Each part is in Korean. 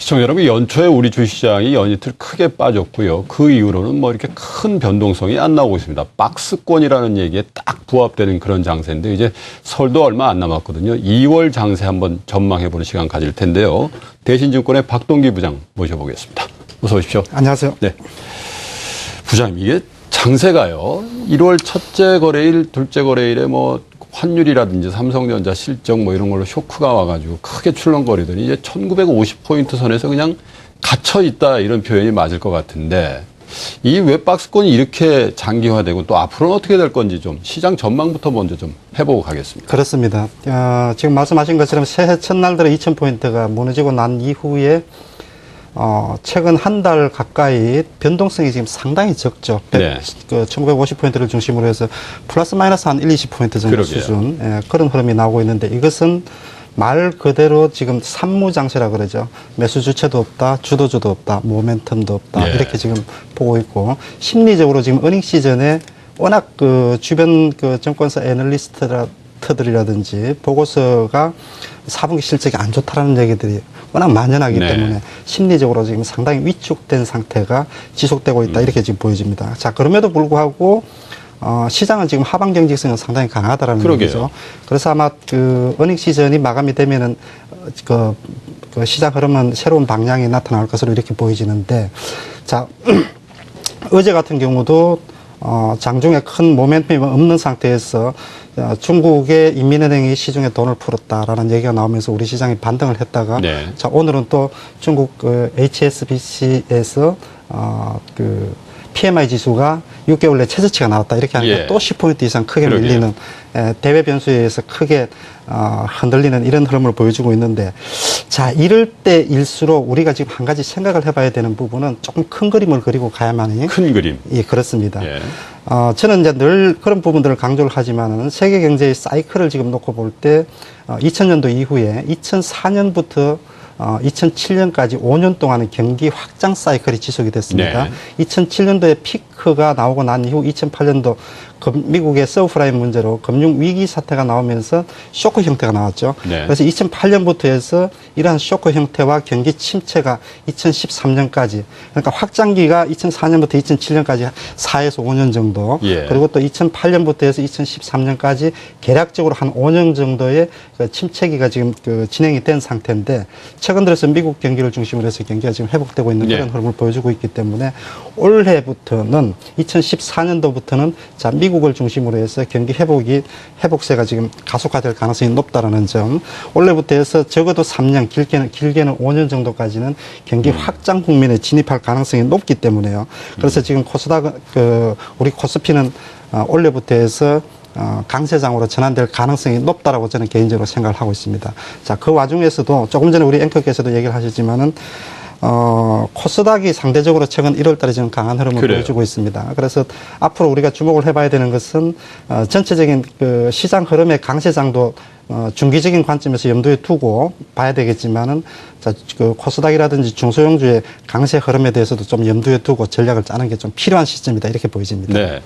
시청자 여러분, 연초에 우리 주식시장이 연이틀 크게 빠졌고요. 그 이후로는 뭐 이렇게 큰 변동성이 안 나오고 있습니다. 박스권이라는 얘기에 딱 부합되는 그런 장세인데 이제 설도 얼마 안 남았거든요. 2월 장세 한번 전망해보는 시간 가질 텐데요. 대신증권의 박동기 부장 모셔보겠습니다. 어서 오십시오. 안녕하세요. 네. 부장님, 이게 장세가요. 1월 첫째 거래일, 둘째 거래일에 뭐 환율이라든지 삼성전자 실적 뭐 이런 걸로 쇼크가 와가지고 크게 출렁거리더니 이제 1950포인트 선에서 그냥 갇혀있다 이런 표현이 맞을 것 같은데 이 왜 박스권이 이렇게 장기화되고 또 앞으로는 어떻게 될 건지 좀 시장 전망부터 먼저 좀 해보고 가겠습니다. 그렇습니다. 지금 말씀하신 것처럼 새해 첫날 들어 2000포인트가 무너지고 난 이후에 최근 한 달 가까이 변동성이 지금 상당히 적죠. 네. 1950포인트를 중심으로 해서 플러스 마이너스 한 1, 20포인트 정도 그러게요. 수준, 그런 흐름이 나오고 있는데 이것은 말 그대로 지금 산무장세라 그러죠. 매수 주체도 없다, 주도주도 없다, 모멘텀도 없다. 네. 이렇게 지금 보고 있고, 심리적으로 지금 어닝 시즌에 워낙 그 주변 그 증권사 애널리스트들이라든지 보고서가 4분기 실적이 안 좋다라는 얘기들이 워낙 만연하기 네. 때문에 심리적으로 지금 상당히 위축된 상태가 지속되고 있다. 이렇게 지금 보여집니다. 자, 그럼에도 불구하고 시장은 지금 하방 경직성은 상당히 강하다라는 그러게요. 얘기죠. 그래서 아마 그 어닝 시즌이 마감이 되면은 그 시장 흐름은 새로운 방향이 나타날 것으로 이렇게 보여지는데, 자, 어제 같은 경우도 장중에 큰 모멘텀이 없는 상태에서 중국의 인민은행이 시중에 돈을 풀었다라는 얘기가 나오면서 우리 시장이 반등을 했다가, 네. 자, 오늘은 또 중국 그 HSBC에서 그 PMI 지수가 6개월 내 최저치가 나왔다 이렇게 하니까 예. 또 10포인트 이상 크게 그러게요. 밀리는, 대외 변수에 의해서 크게 흔들리는 이런 흐름을 보여주고 있는데, 자, 이럴 때일수록 우리가 지금 한 가지 생각을 해봐야 되는 부분은 조금 큰 그림을 그리고 가야만이. 큰 그림. 예, 그렇습니다. 예. 저는 이제 늘 그런 부분들을 강조를 하지만은 세계 경제의 사이클을 지금 놓고 볼 때 2000년도 이후에 2004년부터 2007년까지 5년 동안의 경기 확장 사이클이 지속이 됐습니다. 네. 2007년도에 피크가 나오고 난 이후 2008년도 미국의 서브프라임 문제로 금융 위기 사태가 나오면서 쇼크 형태가 나왔죠. 네. 그래서 2008년부터 해서 이러한 쇼크 형태와 경기 침체가 2013년까지, 그러니까 확장기가 2004년부터 2007년까지 4에서 5년 정도, 예. 그리고 또 2008년부터 해서 2013년까지 계략적으로 한 5년 정도의 그 침체기가 지금 그 진행이 된 상태인데, 최근 들어서 미국 경기를 중심으로 해서 경기가 지금 회복되고 있는 그런 네. 흐름을 보여주고 있기 때문에 올해부터는 2014년도부터는 자, 미국을 중심으로 해서 경기 회복세가 지금 가속화될 가능성이 높다라는 점, 올해부터 해서 적어도 3년, 길게는 5년 정도까지는 경기 확장 국면에 진입할 가능성이 높기 때문에요. 그래서 지금 코스닥, 우리 코스피는 올해부터 해서 강세장으로 전환될 가능성이 높다라고 저는 개인적으로 생각을 하고 있습니다. 자, 그 와중에서도 조금 전에 우리 앵커께서도 얘기를 하셨지만은 코스닥이 상대적으로 최근 1월 달에 지금 강한 흐름을 그래요. 보여주고 있습니다. 그래서 앞으로 우리가 주목을 해봐야 되는 것은 전체적인 그 시장 흐름의 강세장도 중기적인 관점에서 염두에 두고 봐야 되겠지만은, 자, 그 코스닥이라든지 중소형주의 강세 흐름에 대해서도 좀 염두에 두고 전략을 짜는 게 좀 필요한 시점이다 이렇게 보여집니다. 네.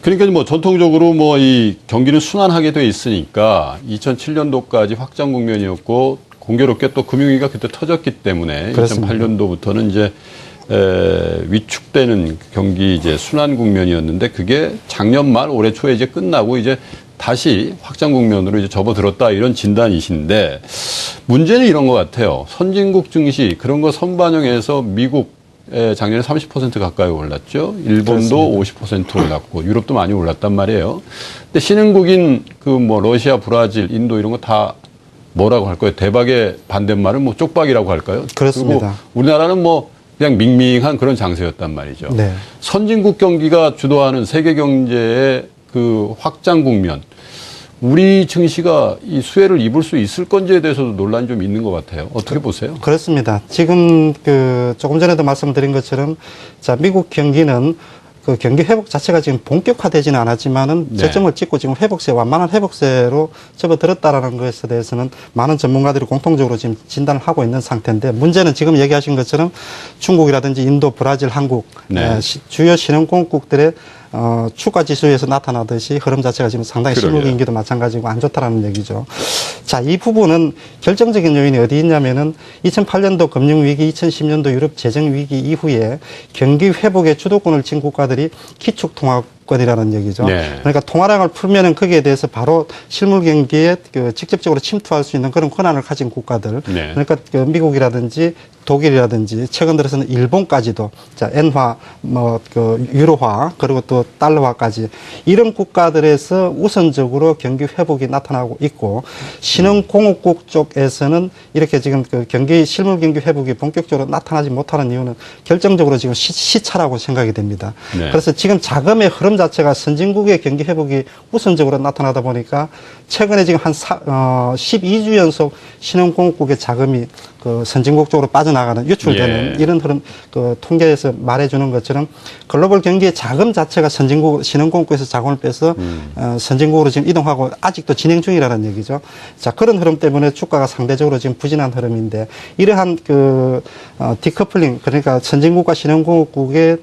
그러니까 뭐 전통적으로 뭐 이 경기는 순환하게 돼 있으니까 2007년도까지 확장 국면이었고 공교롭게 또 금융위기가 그때 터졌기 때문에 그렇습니다. 2008년도부터는 이제 위축되는 경기 이제 순환 국면이었는데 그게 작년 말 올해 초에 이제 끝나고 이제 다시 확장 국면으로 이제 접어들었다 이런 진단이신데 문제는 이런 것 같아요. 선진국 증시 그런 거 선반영해서 미국 작년에 30% 가까이 올랐죠. 일본도 그렇습니다. 50% 올랐고 유럽도 많이 올랐단 말이에요. 근데 신흥국인 그 뭐 러시아, 브라질, 인도 이런 거 다 뭐라고 할까요? 대박의 반대말은 뭐 쪽박이라고 할까요? 그렇습니다. 그리고 우리나라는 뭐 그냥 밍밍한 그런 장세였단 말이죠. 네. 선진국 경기가 주도하는 세계 경제의 그 확장 국면, 우리 증시가 이 수혜를 입을 수 있을 건지에 대해서도 논란이 좀 있는 것 같아요. 어떻게 보세요? 그렇습니다. 지금 그 조금 전에도 말씀드린 것처럼, 자, 미국 경기는 그 경기 회복 자체가 지금 본격화되지는 않았지만은 네. 저점을 찍고 지금 회복세, 완만한 회복세로 접어들었다라는 것에 대해서는 많은 전문가들이 공통적으로 지금 진단을 하고 있는 상태인데, 문제는 지금 얘기하신 것처럼 중국이라든지 인도, 브라질, 한국, 네. 주요 신흥공국들의 주가 지수에서 나타나듯이 흐름 자체가 지금 상당히 그러게요. 실물 경기도 마찬가지고 안 좋다라는 얘기죠. 자, 이 부분은 결정적인 요인이 어디 있냐면은 2008년도 금융위기, 2010년도 유럽 재정위기 이후에 경기 회복의 주도권을 쥔 국가들이 기축통화권이라는 얘기죠. 네. 그러니까 통화량을 풀면은 거기에 대해서 바로 실물 경기에 그 직접적으로 침투할 수 있는 그런 권한을 가진 국가들. 네. 그러니까 그 미국이라든지 독일이라든지 최근 들어서는 일본까지도 자 엔화 그 유로화 그리고 또 달러화까지 이런 국가들에서 우선적으로 경기 회복이 나타나고 있고 신흥공업국 쪽에서는 이렇게 지금 그 경기 실물 경기 회복이 본격적으로 나타나지 못하는 이유는 결정적으로 지금 시차라고 생각이 됩니다. 네. 그래서 지금 자금의 흐름 자체가 선진국의 경기 회복이 우선적으로 나타나다 보니까 최근에 지금 한 12주 연속 신흥공업국의 자금이 그 선진국 쪽으로 빠져나가는 유출되는 예. 이런 흐름 그 통계에서 말해주는 것처럼 글로벌 경기의 자금 자체가 선진국 신흥공국에서 자금을 빼서 선진국으로 지금 이동하고 아직도 진행 중이라는 얘기죠. 자 그런 흐름 때문에 주가가 상대적으로 지금 부진한 흐름인데 이러한 그 디커플링 그러니까 선진국과 신흥공국의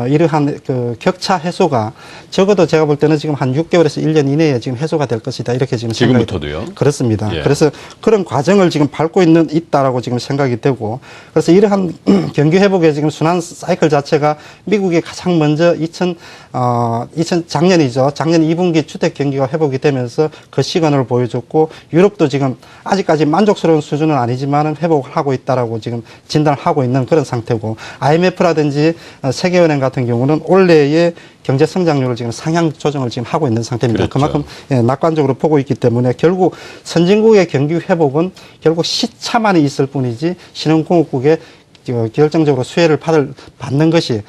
이러한 그 격차 해소가 적어도 제가 볼 때는 지금 한 6개월에서 1년 이내에 지금 해소가 될 것이다 이렇게 지금 생각이 지금부터도요? 그렇습니다. 예. 그래서 그런 과정을 지금 밟고 있다라고 지금 생각이 되고 그래서 이러한 경기 회복의 지금 순환 사이클 자체가 미국이 가장 먼저 작년이죠. 작년 2분기 주택 경기가 회복이 되면서 그 시간을 보여줬고 유럽도 지금 아직까지 만족스러운 수준은 아니지만은 회복을 하고 있다라고 지금 진단을 하고 있는 그런 상태고 IMF라든지 세계은행 같은 경우는 올해의 경제 성장률을 지금 상향 조정을 지금 하고 있는 상태입니다. 그렇죠. 그만큼 낙관적으로 보고 있기 때문에 결국 선진국의 경기 회복은 결국 시차만이 있을 뿐이지 신흥공업국의 결정적으로 수혜를 받는 것이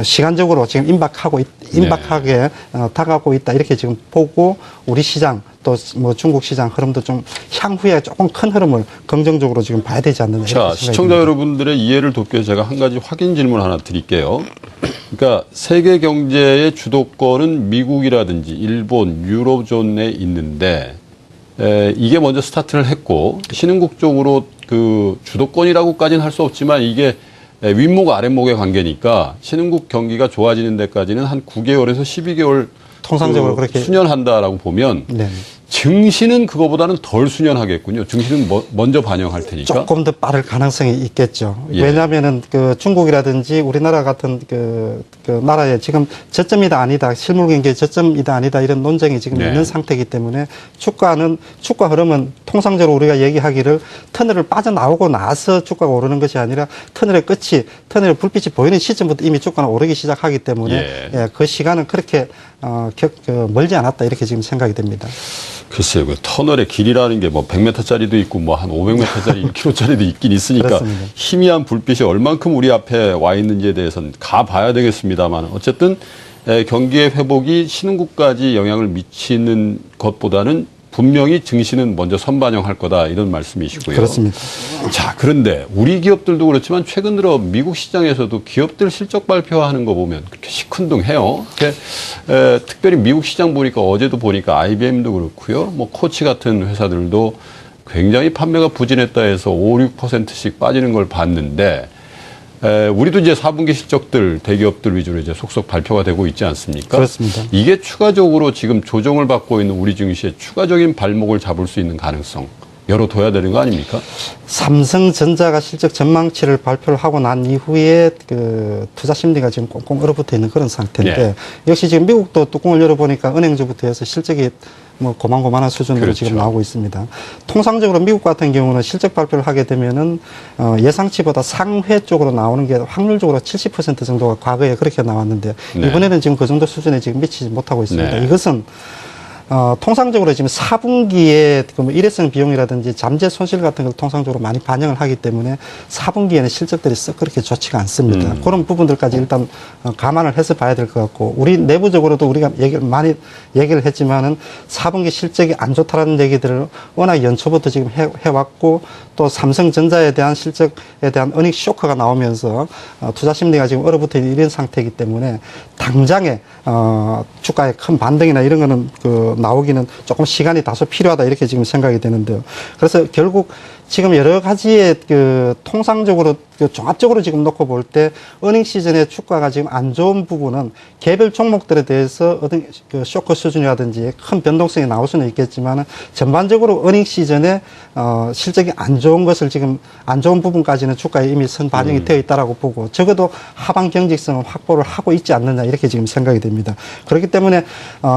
시간적으로 지금 임박하게 다가오고 있다 이렇게 지금 보고 우리 시장 또 뭐 중국 시장 흐름도 좀 향후에 조금 큰 흐름을 긍정적으로 지금 봐야 되지 않느냐. 자, 시청자 여러분들의 이해를 돕기 위해서 제가 한 가지 확인 질문 하나 드릴게요. 그러니까 세계 경제의 주도권은 미국이라든지 일본, 유로존에 있는데 이게 먼저 스타트를 했고 신흥국 쪽으로 그 주도권이라고까지는 할 수 없지만 이게 윗목 아랫목의 관계니까 신흥국 경기가 좋아지는 데까지는 한 9개월에서 12개월 통상적으로 그렇게 수년한다라고 보면 네. 증시는 그거보다는 덜 수년하겠군요. 증시는 먼저 반영할 테니까. 조금 더 빠를 가능성이 있겠죠. 예. 왜냐하면은 그 중국이라든지 우리나라 같은 그 나라에 지금 저점이다 아니다, 실물 경기의 저점이다 아니다 이런 논쟁이 지금 네. 있는 상태이기 때문에 주가 흐름은 통상적으로 우리가 얘기하기를 터널을 빠져나오고 나서 주가가 오르는 것이 아니라 터널의 불빛이 보이는 시점부터 이미 주가는 오르기 시작하기 때문에 예, 그 시간은 그렇게 멀지 않았다 이렇게 지금 생각이 됩니다. 글쎄요, 그 터널의 길이라는 게 뭐 100m짜리도 있고 뭐 한 500m짜리, 1km짜리도 있긴 있으니까 그렇습니다. 희미한 불빛이 얼만큼 우리 앞에 와 있는지에 대해서는 가봐야 되겠습니다만 어쨌든 경기의 회복이 신흥국까지 영향을 미치는 것보다는 분명히 증시는 먼저 선반영할 거다 이런 말씀이시고요. 그렇습니다. 자, 그런데 우리 기업들도 그렇지만 최근 들어 미국 시장에서도 기업들 실적 발표하는 거 보면 그렇게 시큰둥해요. 특별히 미국 시장 보니까 어제도 보니까 IBM도 그렇고요. 뭐 코치 같은 회사들도 굉장히 판매가 부진했다 해서 5, 6%씩 빠지는 걸 봤는데 우리도 이제 4분기 실적들 대기업들 위주로 이제 속속 발표가 되고 있지 않습니까? 그렇습니다. 이게 추가적으로 지금 조정을 받고 있는 우리 증시에 추가적인 발목을 잡을 수 있는 가능성 열어둬야 되는 거 아닙니까? 삼성전자가 실적 전망치를 발표를 하고 난 이후에 그 투자 심리가 지금 꽁꽁 얼어붙어 있는 그런 상태인데 네. 역시 지금 미국도 뚜껑을 열어보니까 은행주부터 해서 실적이 뭐 고만고만한 수준으로 그렇죠. 지금 나오고 있습니다. 통상적으로 미국 같은 경우는 실적 발표를 하게 되면은 예상치보다 상회 쪽으로 나오는 게 확률적으로 70% 정도가 과거에 그렇게 나왔는데 네. 이번에는 지금 그 정도 수준에 지금 미치지 못하고 있습니다. 네. 이것은 통상적으로 지금 4분기에 그 일회성 비용이라든지 잠재 손실 같은 걸 통상적으로 많이 반영을 하기 때문에 4분기에는 실적들이 썩 그렇게 좋지가 않습니다. 그런 부분들까지 일단 감안을 해서 봐야 될 것 같고 우리 내부적으로도 우리가 많이 얘기를 했지만은 4분기 실적이 안 좋다라는 얘기들을 워낙 연초부터 지금 해왔고 또 삼성전자에 대한 실적에 대한 어닝 쇼크가 나오면서 투자 심리가 지금 얼어붙어 있는 이런 상태이기 때문에 당장에 주가의 큰 반등이나 이런 거는 나오기는 조금 시간이 다소 필요하다 이렇게 지금 생각이 되는데요. 그래서 결국 지금 여러 가지의 통상적으로 그 종합적으로 지금 놓고 볼 때 어닝 시즌의 주가가 지금 안 좋은 부분은 개별 종목들에 대해서 어떤 그 쇼크 수준이라든지 큰 변동성이 나올 수는 있겠지만 전반적으로 어닝 시즌에 실적이 안 좋은 것을 지금 안 좋은 부분까지는 주가에 이미 선 반영이 되어 있다라고 보고 적어도 하방 경직성은 확보를 하고 있지 않느냐 이렇게 지금 생각이 됩니다. 그렇기 때문에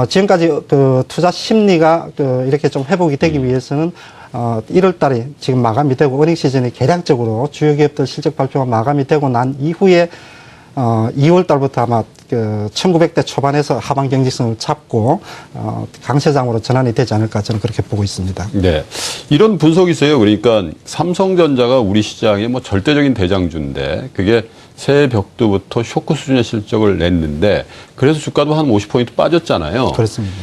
지금까지 그 투자 심리가 그 이렇게 좀 회복이 되기 위해서는 1월 달에 지금 마감이 되고 어닝 시즌이 개량적으로 주요 기업들 실적 발표가 마감이 되고 난 이후에 2월 달부터 아마 그 1900대 초반에서 하방 경직성을 잡고 강세장으로 전환이 되지 않을까 저는 그렇게 보고 있습니다. 네. 이런 분석이 있어요. 그러니까 삼성전자가 우리 시장의 뭐 절대적인 대장주인데 그게 새해 벽두부터 쇼크 수준의 실적을 냈는데 그래서 주가도 한 50포인트 빠졌잖아요. 그렇습니다.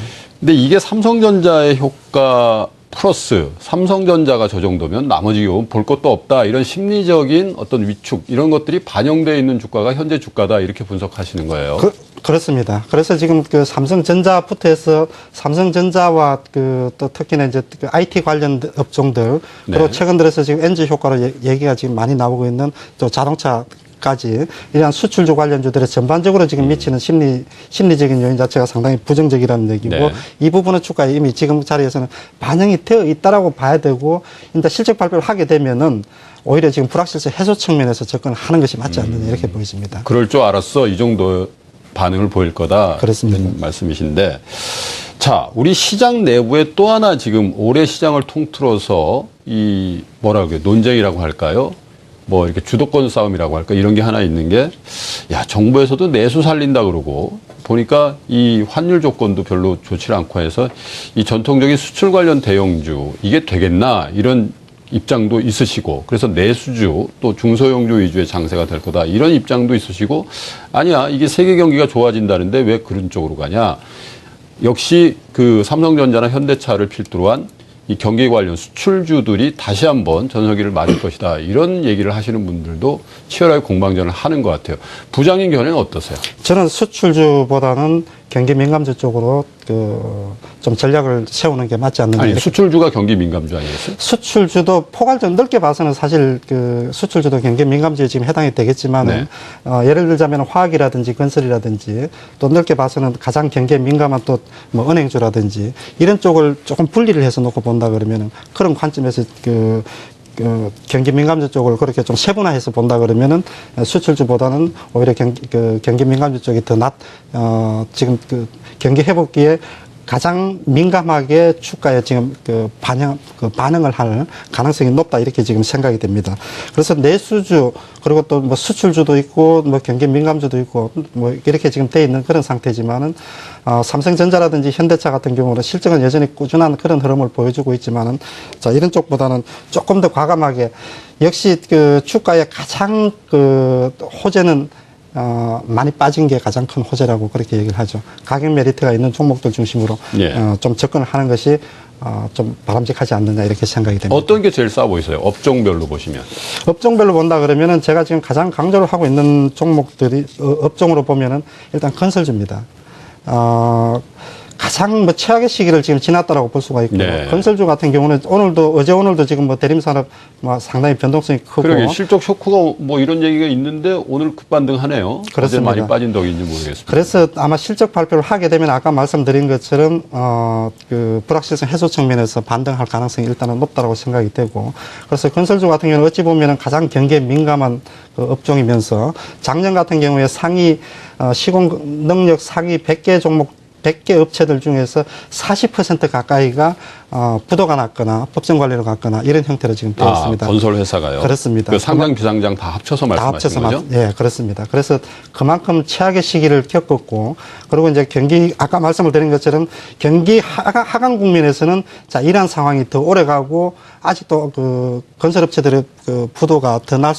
근데 이게 삼성전자의 효과 플러스 삼성전자가 저 정도면 나머지 기업은 볼 것도 없다. 이런 심리적인 어떤 위축 이런 것들이 반영되어 있는 주가가 현재 주가다. 이렇게 분석하시는 거예요. 그렇습니다. 그래서 지금 그 삼성전자부터 해서 삼성전자와 그 또 특히나 이제 그 IT 관련 업종들 그리고 네. 최근 들어서 지금 엔지 효과로 얘기가 지금 많이 나오고 있는 또 자동차 까지 이러한 수출주 관련주들에 전반적으로 지금 미치는 심리적인 요인 자체가 상당히 부정적이라는 얘기고 네. 이 부분은 주가에 이미 지금 자리에서는 반영이 되어 있다라고 봐야 되고 일단 실적 발표를 하게 되면은 오히려 지금 불확실성 해소 측면에서 접근하는 것이 맞지 않느냐 이렇게 보여집니다. 그럴 줄 알았어. 이 정도 반응을 보일 거다. 그렇습니다. 이런 말씀이신데. 자, 우리 시장 내부에 또 하나 지금 올해 시장을 통틀어서 이 뭐라고 해요? 논쟁이라고 할까요? 뭐 이렇게 주도권 싸움이라고 할까 이런 게 하나 있는 게 야 정부에서도 내수 살린다 그러고 보니까 이 환율 조건도 별로 좋지 않고 해서 이 전통적인 수출 관련 대형주 이게 되겠나 이런 입장도 있으시고 그래서 내수주 또 중소형주 위주의 장세가 될 거다 이런 입장도 있으시고 아니야 이게 세계 경기가 좋아진다는데 왜 그런 쪽으로 가냐 역시 그 삼성전자나 현대차를 필두로 한 이 경기 관련 수출주들이 다시 한번 전성기를 맞을 것이다. 이런 얘기를 하시는 분들도 치열하게 공방전을 하는 것 같아요. 부장님 견해는 어떠세요? 저는 수출주보다는 경기 민감주 쪽으로 그 좀 전략을 세우는 게 맞지 않느냐. 아니, 수출주가 경기 민감주 아니겠어요? 수출주도 포괄적 넓게 봐서는 사실 그 수출주도 경기 민감주에 지금 해당이 되겠지만은 예를 들자면 화학이라든지 건설이라든지 또 넓게 봐서는 가장 경기에 민감한 또 뭐 은행주라든지 이런 쪽을 조금 분리를 해서 놓고 본다 그러면은 그런 관점에서 그 경기 민감주 쪽을 그렇게 좀 세분화해서 본다 그러면은 수출주보다는 오히려 경기 민감주 쪽이 더 지금 그 경기 회복기에 가장 민감하게 주가에 지금 반응을 할 가능성이 높다 이렇게 지금 생각이 됩니다. 그래서 내수주 그리고 또 뭐 수출주도 있고 뭐 경기 민감주도 있고 뭐 이렇게 지금 돼 있는 그런 상태지만은 삼성전자라든지 현대차 같은 경우는 실적은 여전히 꾸준한 그런 흐름을 보여주고 있지만은 자 이런 쪽보다는 조금 더 과감하게 역시 그 주가의 가장 그 호재는 많이 빠진 게 가장 큰 호재라고 그렇게 얘기를 하죠. 가격 메리트가 있는 종목들 중심으로 좀 접근을 하는 것이 좀 바람직하지 않느냐 이렇게 생각이 됩니다. 어떤 게 제일 싸 보이세요? 업종별로 보시면. 업종별로 본다 그러면은 제가 지금 가장 강조를 하고 있는 종목들이 업종으로 보면은 일단 건설주입니다. 가장 뭐 최악의 시기를 지금 지났다라고 볼 수가 있고 네. 건설주 같은 경우는 어제 오늘도 지금 뭐 대림산업 뭐 상당히 변동성이 크고 그러게 실적 쇼크가 뭐 이런 얘기가 있는데 오늘 급반등하네요. 그렇습니다. 어제 많이 빠진 덕인지 모르겠습니다. 그래서 아마 실적 발표를 하게 되면 아까 말씀드린 것처럼 그 불확실성 해소 측면에서 반등할 가능성이 일단은 높다라고 생각이 되고 그래서 건설주 같은 경우는 어찌 보면은 가장 경기에 민감한 그 업종이면서 작년 같은 경우에 상위 시공 능력 상위 100개 종목 100개 업체들 중에서 40% 가까이가 부도가 났거나 법정 관리로 갔거나 이런 형태로 지금 되어 있습니다. 건설 회사가요. 그렇습니다. 그 상장 비상장 다 합쳐서 말씀하시는 거죠? 예, 그렇습니다. 그래서 그만큼 최악의 시기를 겪었고 그리고 이제 경기 아까 말씀을 드린 것처럼 경기 하강 국면에서는 자 이러한 상황이 더 오래 가고 아직도 그 건설업체들의 그 부도가 더 날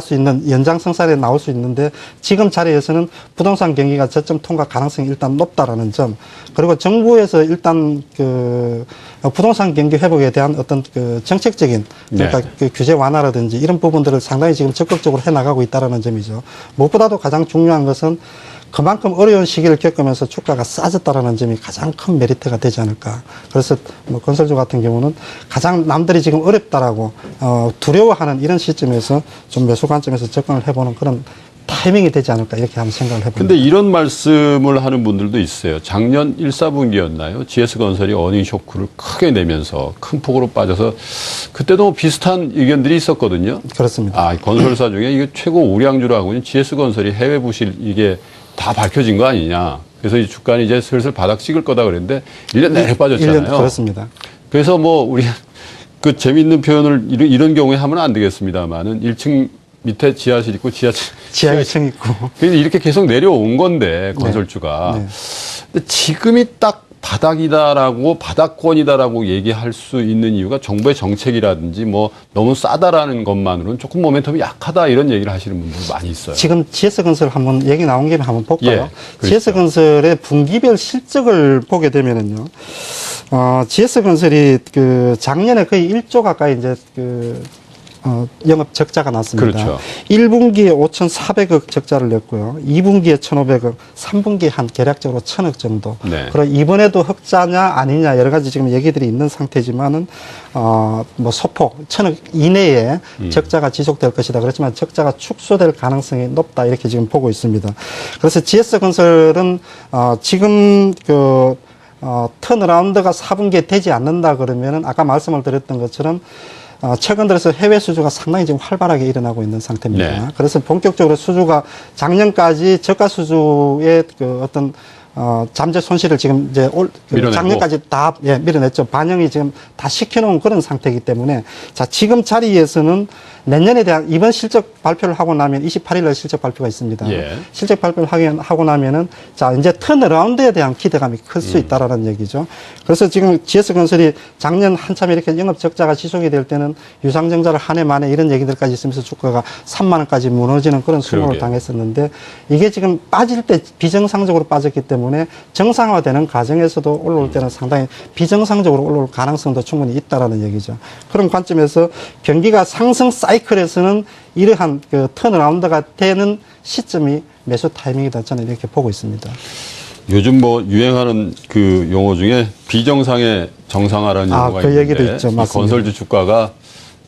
수 있는 연장성살에 나올 수 있는데 지금 자리에서는 부동산 경기가 저점 통과 가능성이 일단 높다라는 점 그리고 정부에서 일단 그 부동산 경기 회복에 대한 어떤 그 정책적인 그러니까 그 규제 완화라든지 이런 부분들을 상당히 지금 적극적으로 해 나가고 있다라는 점이죠. 무엇보다도 가장 중요한 것은 그만큼 어려운 시기를 겪으면서 주가가 싸졌다라는 점이 가장 큰 메리트가 되지 않을까. 그래서 뭐 건설주 같은 경우는 가장 남들이 지금 어렵다라고 두려워하는 이런 시점에서 좀 매수 관점에서 접근을 해보는 그런 타이밍이 되지 않을까 이렇게 한번 생각을 해봅니다. 근데 이런 말씀을 하는 분들도 있어요. 작년 1, 4분기였나요? GS건설이 어닝 쇼크를 크게 내면서 큰 폭으로 빠져서 그때도 비슷한 의견들이 있었거든요. 그렇습니다. 아, 건설사 중에 이게 최고 우량주로 하고 있는 GS건설이 해외 부실 이게 다 밝혀진 거 아니냐. 그래서 이 주가는 이제 슬슬 바닥 찍을 거다 그랬는데 1년 내내 빠졌잖아요. 1년 그렇습니다. 그래서 뭐 우리 그 재미있는 표현을 이런 경우에 하면 안 되겠습니다만은 1층 밑에 지하실 있고 지하 1층 있고. 그래서 이렇게 계속 내려온 건데 건설주가. 네. 근데 지금이 딱 바닥이다라고 바닥권이다라고 얘기할 수 있는 이유가 정부의 정책이라든지 뭐 너무 싸다라는 것만으로는 조금 모멘텀이 약하다 이런 얘기를 하시는 분들 많이 있어요. 지금 GS건설 한번 얘기 나온 김에 한번 볼까요? 예, 그렇죠. GS건설의 분기별 실적을 보게 되면은요. GS건설이 그 작년에 거의 1조 가까이 이제 영업 적자가 났습니다. 그렇죠. 1분기에 5,400억 적자를 냈고요. 2분기에 1,500억, 3분기에 한 계략적으로 1,000억 정도. 네. 그리고 이번에도 흑자냐 아니냐 여러 가지 지금 얘기들이 있는 상태지만은 뭐 소폭 1,000억 이내에 적자가 지속될 것이다. 그렇지만 적자가 축소될 가능성이 높다 이렇게 지금 보고 있습니다. 그래서 GS건설은 지금 턴어라운드가 4분기에 되지 않는다 그러면은 아까 말씀을 드렸던 것처럼 최근 들어서 해외 수주가 상당히 지금 활발하게 일어나고 있는 상태입니다. 네. 그래서 본격적으로 수주가 작년까지 저가 수주의 어떤 잠재 손실을 지금 이제 밀어내고. 작년까지 다 밀어냈죠. 반영이 지금 다 시켜놓은 그런 상태이기 때문에 자 지금 자리에서는 내년에 대한 이번 실적 발표를 하고 나면 28일 날 실적 발표가 있습니다. 예. 실적 발표를 하고 나면은 자 이제 턴어라운드에 대한 기대감이 클 수 있다라는 얘기죠. 그래서 지금 GS건설이 작년 한참 이렇게 영업 적자가 지속이 될 때는 유상증자를 한 해 만에 이런 얘기들까지 있으면서 주가가 3만 원까지 무너지는 그런 수모를 그러게요. 당했었는데 이게 지금 빠질 때 비정상적으로 빠졌기 때문에 정상화되는 과정에서도 올라올 때는 상당히 비정상적으로 올라올 가능성도 충분히 있다라는 얘기죠. 그런 관점에서 경기가 상승 사이클에서는 이러한 턴어라운드가 되는 시점이 매수 타이밍이다 저는 이렇게 보고 있습니다. 요즘 뭐 유행하는 그 용어 중에 비정상의 정상화라는 용어가 그 얘기도 있는데 있죠. 이 맞습니다. 건설주 주가가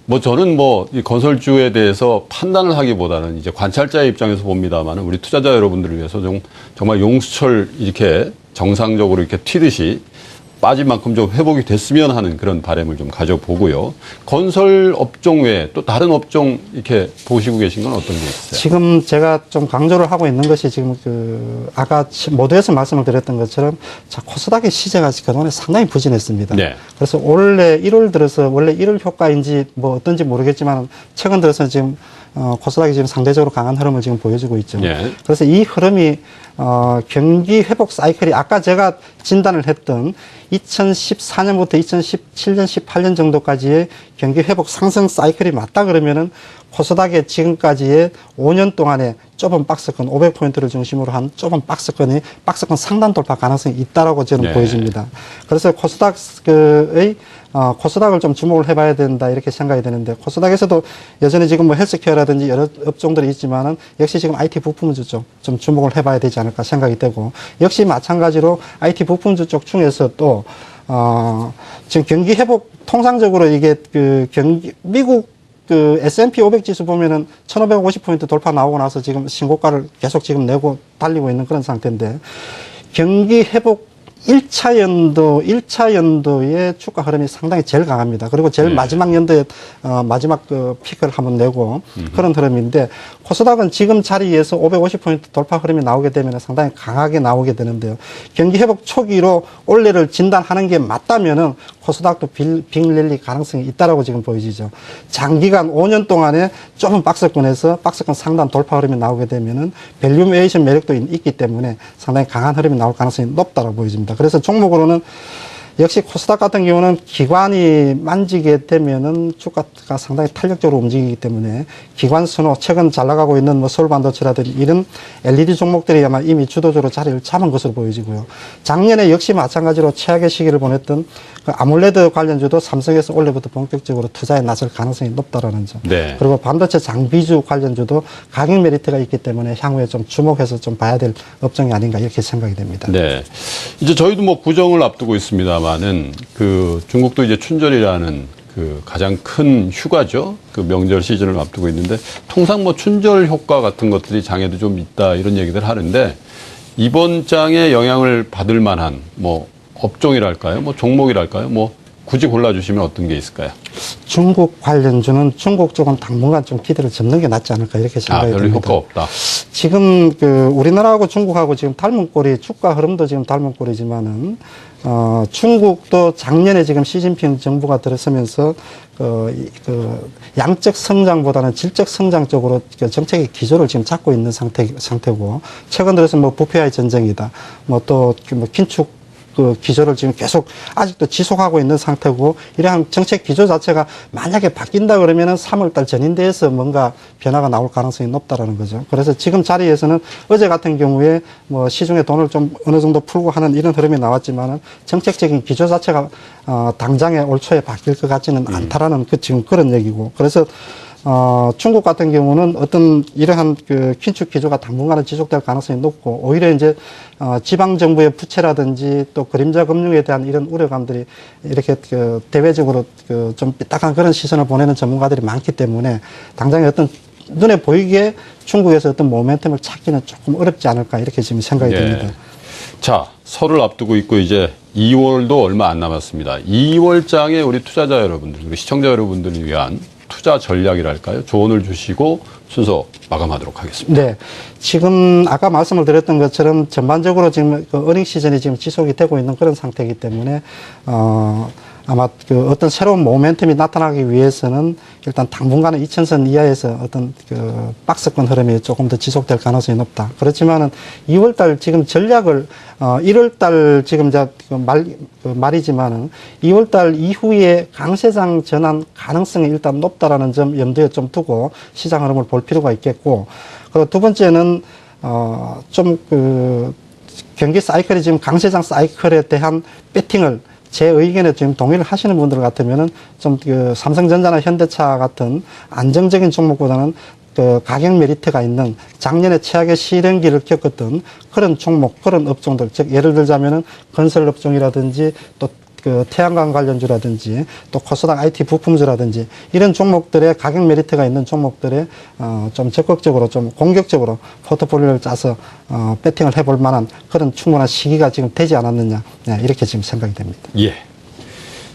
뭐 저는 뭐 이 건설주에 대해서 판단을 하기보다는 이제 관찰자의 입장에서 봅니다만은 우리 투자자 여러분들을 위해서 정말 용수철 이렇게 정상적으로 이렇게 튀듯이 빠진 만큼 좀 회복이 됐으면 하는 그런 바람을 좀 가져보고요. 건설 업종 외에 또 다른 업종 이렇게 보시고 계신 건 어떤 게 있어요? 지금 제가 좀 강조를 하고 있는 것이 지금 아까 모두에서 말씀을 드렸던 것처럼 자, 코스닥의 시세가 그동안에 상당히 부진했습니다. 네. 그래서 올해 1월 들어서 원래 1월 효과인지 뭐 어떤지 모르겠지만 최근 들어서 지금 코스닥이 지금 상대적으로 강한 흐름을 지금 보여주고 있죠. 네. 그래서 이 흐름이 경기 회복 사이클이 아까 제가 진단을 했던 2014년부터 2017년, 18년 정도까지의 경기 회복 상승 사이클이 맞다 그러면은 코스닥의 지금까지의 5년 동안의 좁은 박스권 500포인트를 중심으로 한 좁은 박스권 상단 돌파 가능성이 있다라고 저는 네. 보여집니다. 그래서 코스닥을 좀 주목을 해봐야 된다 이렇게 생각이 되는데 코스닥에서도 여전히 지금 뭐 헬스케어라든지 여러 업종들이 있지만은 역시 지금 IT 부품주 쪽 좀 주목을 해봐야 되지 않을까 생각이 되고 역시 마찬가지로 IT 부품주 쪽 중에서 또 지금 경기 회복 통상적으로 이게 미국 S&P 500 지수 보면은 1550포인트 돌파 나오고 나서 지금 신고가를 계속 지금 내고 달리고 있는 그런 상태인데 경기 회복 1차 연도의 주가 흐름이 상당히 제일 강합니다. 그리고 제일 마지막 연도에, 마지막 피크를 한번 내고 그런 흐름인데, 코스닥은 지금 자리에서 550포인트 돌파 흐름이 나오게 되면 상당히 강하게 나오게 되는데요. 경기 회복 초기로 올해를 진단하는 게 맞다면은 코스닥도 빅랠리 가능성이 있다라고 지금 보여지죠. 장기간 5년 동안에 좁은 박스권에서 박스권 상단 돌파 흐름이 나오게 되면은 밸류에이션 매력도 있기 때문에 상당히 강한 흐름이 나올 가능성이 높다고 보여집니다. 그래서 종목으로는 역시 코스닥 같은 경우는 기관이 만지게 되면은 주가가 상당히 탄력적으로 움직이기 때문에 기관 순호, 최근 잘 나가고 있는 뭐 서울반도체라든지 이런 LED 종목들이 아마 이미 주도적으로 자리를 잡은 것으로 보여지고요. 작년에 역시 마찬가지로 최악의 시기를 보냈던 그 아몰레드 관련주도 삼성에서 올해부터 본격적으로 투자에 나설 가능성이 높다라는 점. 네. 그리고 반도체 장비주 관련주도 가격 메리트가 있기 때문에 향후에 좀 주목해서 좀 봐야 될 업종이 아닌가 이렇게 생각이 됩니다. 네. 이제 저희도 뭐 구정을 앞두고 있습니다만은 그 중국도 이제 춘절이라는 그 가장 큰 휴가죠. 그 명절 시즌을 앞두고 있는데 통상 뭐 춘절 효과 같은 것들이 장에도 좀 있다 이런 얘기들 하는데 이번 장에 영향을 받을 만한 뭐 업종이랄까요? 뭐 종목이랄까요? 뭐 굳이 골라주시면 어떤 게 있을까요? 중국 관련주는 중국 쪽은 당분간 좀 기대를 접는 게 낫지 않을까 이렇게 생각이 별로 듭니다. 효과 없다. 지금 그 우리나라하고 중국하고 지금 닮은 꼴이 주가 흐름도 지금 닮은 꼴이지만은 중국도 작년에 지금 시진핑 정부가 들어서면서 그 양적 성장보다는 질적 성장 쪽으로 그 정책의 기조를 지금 잡고 있는 상태고 최근 들어서 뭐 부패와의 전쟁이다. 뭐 또 뭐 긴축 그 기조를 지금 계속 아직도 지속하고 있는 상태고 이러한 정책 기조 자체가 만약에 바뀐다 그러면은 3월달 전인대에서 뭔가 변화가 나올 가능성이 높다라는 거죠. 그래서 지금 자리에서는 어제 같은 경우에 뭐 시중에 돈을 좀 어느 정도 풀고 하는 이런 흐름이 나왔지만은 정책적인 기조 자체가 당장에 올 초에 바뀔 것 같지는 않다라는 그 지금 그런 얘기고 그래서 중국 같은 경우는 어떤 이러한 그 긴축 기조가 당분간은 지속될 가능성이 높고 오히려 이제 지방 정부의 부채라든지 또 그림자 금융에 대한 이런 우려감들이 이렇게 그 대외적으로 그 좀 삐딱한 그런 시선을 보내는 전문가들이 많기 때문에 당장에 어떤 눈에 보이게 중국에서 어떤 모멘텀을 찾기는 조금 어렵지 않을까 이렇게 지금 생각이 듭니다. 자, 설을 앞두고 있고 이제 2월도 얼마 안 남았습니다. 2월장에 우리 투자자 여러분들, 우리 시청자 여러분들을 위한 투자 전략이랄까요? 조언을 주시고 순서 마감하도록 하겠습니다. 네. 지금 아까 말씀을 드렸던 것처럼 전반적으로 지금 그 어닝 시즌이 지금 지속이 되고 있는 그런 상태이기 때문에 아마 그 어떤 새로운 모멘텀이 나타나기 위해서는 일단 당분간은 2000선 이하에서 어떤 그 박스권 흐름이 조금 더 지속될 가능성이 높다. 그렇지만은 2월달 지금 전략을 1월달 지금 말이지만은 2월달 이후에 강세장 전환 가능성이 일단 높다라는 점 염두에 좀 두고 시장 흐름을 볼 필요가 있겠고, 그리고 두 번째는 좀 그 경기 사이클이 지금 강세장 사이클에 대한 배팅을 제 의견에 지금 동의를 하시는 분들 같으면은 좀 그 삼성전자나 현대차 같은 안정적인 종목보다는 그 가격 메리트가 있는 작년에 최악의 시련기를 겪었던 그런 종목, 그런 업종들, 즉 예를 들자면은 건설 업종이라든지 또 그 태양광 관련주라든지 또 코스닥 IT 부품주라든지 이런 종목들의 가격 메리트가 있는 종목들에 좀 적극적으로 좀 공격적으로 포트폴리오를 짜서 배팅을 해볼 만한 그런 충분한 시기가 지금 되지 않았느냐, 네, 이렇게 지금 생각이 됩니다. 예.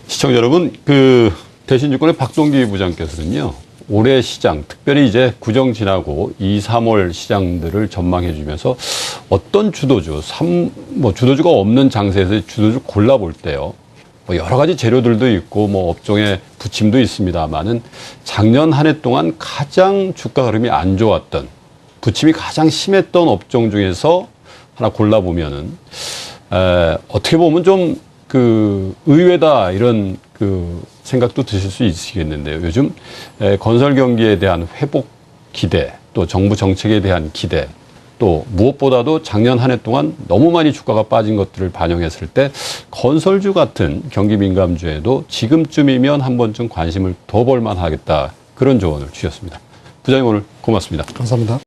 시청자 여러분, 그 대신증권의 박동기 부장께서는요, 올해 시장, 특별히 이제 구정 지나고 2, 3월 시장들을 전망해 주면서 어떤 주도주, 주도주가 없는 장세에서 주도주 골라볼 때요, 뭐 여러 가지 재료들도 있고 뭐 업종의 부침도 있습니다만은 작년 한 해 동안 가장 주가 흐름이 안 좋았던, 부침이 가장 심했던 업종 중에서 하나 골라보면은 어떻게 보면 좀 그 의외다 이런 그 생각도 드실 수 있으시겠는데요. 요즘 건설 경기에 대한 회복 기대, 또 정부 정책에 대한 기대, 또 무엇보다도 작년 한 해 동안 너무 많이 주가가 빠진 것들을 반영했을 때 건설주 같은 경기 민감주에도 지금쯤이면 한 번쯤 관심을 더 볼 만하겠다, 그런 조언을 주셨습니다. 부장님 오늘 고맙습니다. 감사합니다.